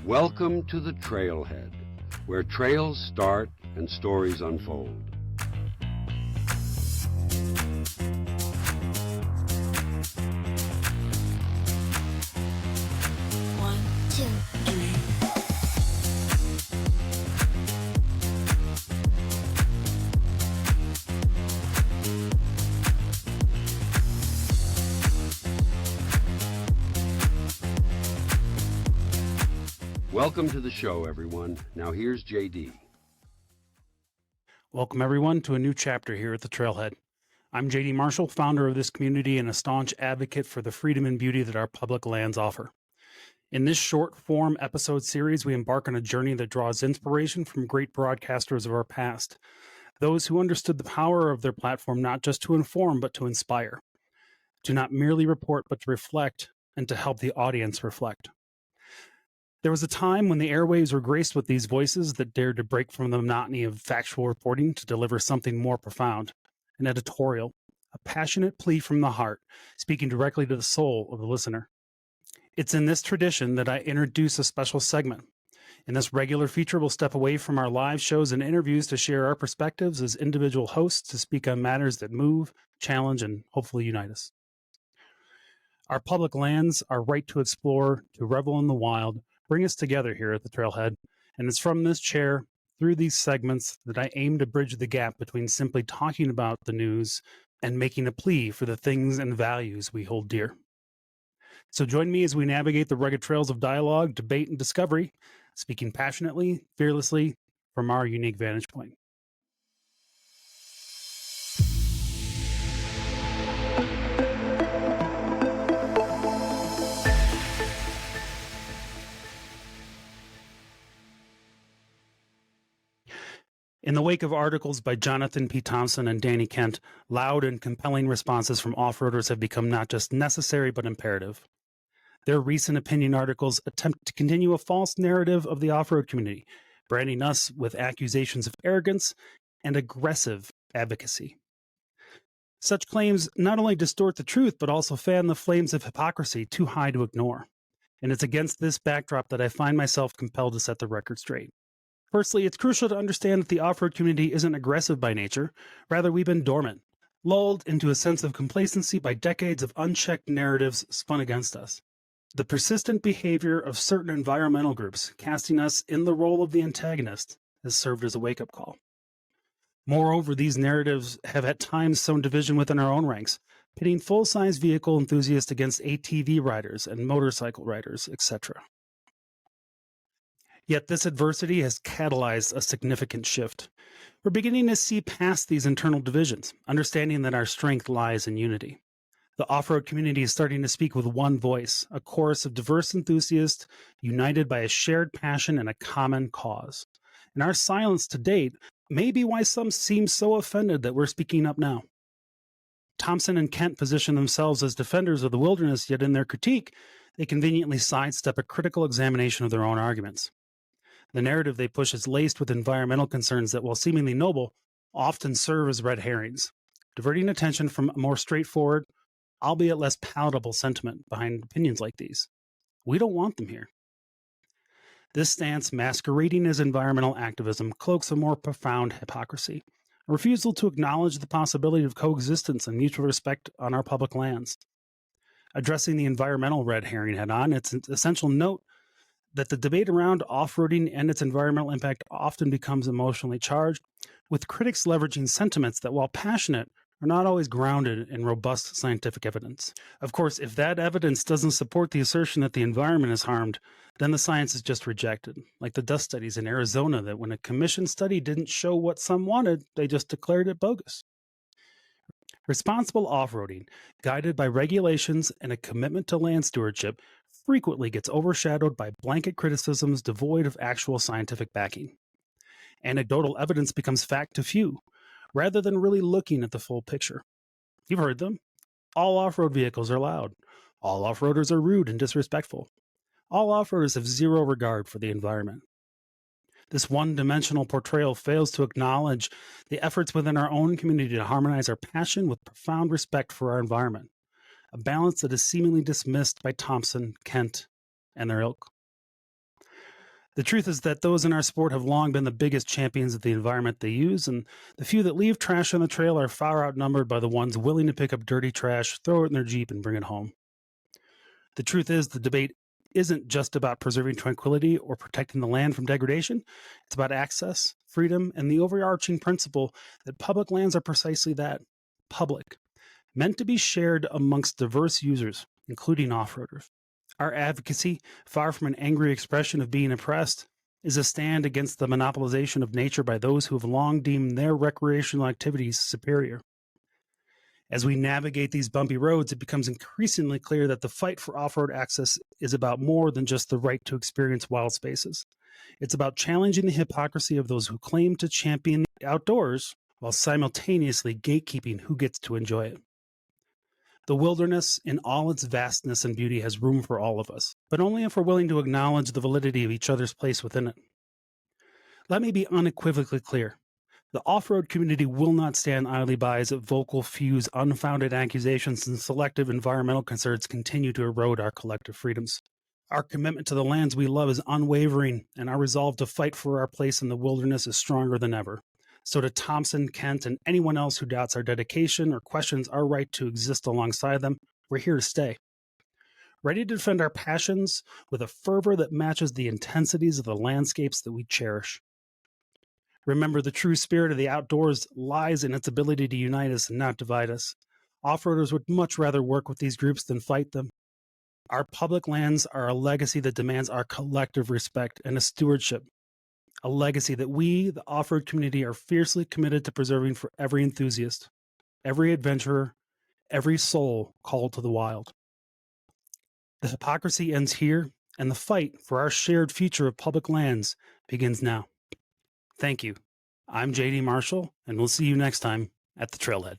Welcome to the Trailhead, where trails start and stories unfold. One, two, three. Welcome to the show, everyone. Now here's JD. Welcome, everyone, to a new chapter here at the Trailhead. I'm JD Marshall, founder of this community and a staunch advocate for the freedom and beauty that our public lands offer. In this short-form episode series, we embark on a journey that draws inspiration from great broadcasters of our past, those who understood the power of their platform not just to inform, but to inspire, to not merely report, but to reflect, and to help the audience reflect. There was a time when the airwaves were graced with these voices that dared to break from the monotony of factual reporting to deliver something more profound, an editorial, a passionate plea from the heart, speaking directly to the soul of the listener. It's in this tradition that I introduce a special segment. In this regular feature, we'll step away from our live shows and interviews to share our perspectives as individual hosts to speak on matters that move, challenge, and hopefully unite us. Our public lands, our right to explore, to revel in the wild, bring us together here at the Trailhead, and it's from this chair, through these segments, that I aim to bridge the gap between simply talking about the news and making a plea for the things and values we hold dear. So join me as we navigate the rugged trails of dialogue, debate, and discovery, speaking passionately, fearlessly, from our unique vantage point. In the wake of articles by Jonathan P. Thompson and Danny Kent, loud and compelling responses from off-roaders have become not just necessary, but imperative. Their recent opinion articles attempt to continue a false narrative of the off-road community, branding us with accusations of arrogance and aggressive advocacy. Such claims not only distort the truth, but also fan the flames of hypocrisy too high to ignore. And it's against this backdrop that I find myself compelled to set the record straight. Firstly, it's crucial to understand that the off-road community isn't aggressive by nature. Rather, we've been dormant, lulled into a sense of complacency by decades of unchecked narratives spun against us. The persistent behavior of certain environmental groups, casting us in the role of the antagonist, has served as a wake-up call. Moreover, these narratives have at times sown division within our own ranks, pitting full-size vehicle enthusiasts against ATV riders and motorcycle riders, etc. Yet this adversity has catalyzed a significant shift. We're beginning to see past these internal divisions, understanding that our strength lies in unity. The off-road community is starting to speak with one voice, a chorus of diverse enthusiasts united by a shared passion and a common cause. And our silence to date may be why some seem so offended that we're speaking up now. Thompson and Kent position themselves as defenders of the wilderness, yet in their critique, they conveniently sidestep a critical examination of their own arguments. The narrative they push is laced with environmental concerns that, while seemingly noble, often serve as red herrings, diverting attention from a more straightforward, albeit less palatable sentiment behind opinions like these. We don't want them here. This stance, masquerading as environmental activism, cloaks a more profound hypocrisy, a refusal to acknowledge the possibility of coexistence and mutual respect on our public lands. Addressing the environmental red herring head-on, it's an essential note that the debate around off-roading and its environmental impact often becomes emotionally charged, with critics leveraging sentiments that, while passionate, are not always grounded in robust scientific evidence. Of course, if that evidence doesn't support the assertion that the environment is harmed, then the science is just rejected, like the dust studies in Arizona that when a commission study didn't show what some wanted, they just declared it bogus. Responsible off-roading, guided by regulations and a commitment to land stewardship, frequently gets overshadowed by blanket criticisms devoid of actual scientific backing. Anecdotal evidence becomes fact to few, rather than really looking at the full picture. You've heard them. All off-road vehicles are loud. All off-roaders are rude and disrespectful. All off-roaders have zero regard for the environment. This one-dimensional portrayal fails to acknowledge the efforts within our own community to harmonize our passion with profound respect for our environment, a balance that is seemingly dismissed by Thompson, Kent, and their ilk. The truth is that those in our sport have long been the biggest champions of the environment they use, and the few that leave trash on the trail are far outnumbered by the ones willing to pick up dirty trash, throw it in their Jeep, and bring it home. The truth is, the debate isn't just about preserving tranquility or protecting the land from degradation. It's about access, freedom, and the overarching principle that public lands are precisely that, public, meant to be shared amongst diverse users, including off-roaders. Our advocacy, far from an angry expression of being oppressed, is a stand against the monopolization of nature by those who have long deemed their recreational activities superior. As we navigate these bumpy roads, it becomes increasingly clear that the fight for off-road access is about more than just the right to experience wild spaces. It's about challenging the hypocrisy of those who claim to champion the outdoors while simultaneously gatekeeping who gets to enjoy it. The wilderness, in all its vastness and beauty, has room for all of us, but only if we're willing to acknowledge the validity of each other's place within it. Let me be unequivocally clear. The off-road community will not stand idly by as vocal few's unfounded accusations and selective environmental concerns continue to erode our collective freedoms. Our commitment to the lands we love is unwavering, and our resolve to fight for our place in the wilderness is stronger than ever. So to Thompson, Kent, and anyone else who doubts our dedication or questions our right to exist alongside them, we're here to stay. Ready to defend our passions with a fervor that matches the intensities of the landscapes that we cherish. Remember, the true spirit of the outdoors lies in its ability to unite us and not divide us. Off-roaders would much rather work with these groups than fight them. Our public lands are a legacy that demands our collective respect and a stewardship. A legacy that we, the off-road community, are fiercely committed to preserving for every enthusiast, every adventurer, every soul called to the wild. The hypocrisy ends here, and the fight for our shared future of public lands begins now. Thank you. I'm JD Marshall, and we'll see you next time at the Trailhead.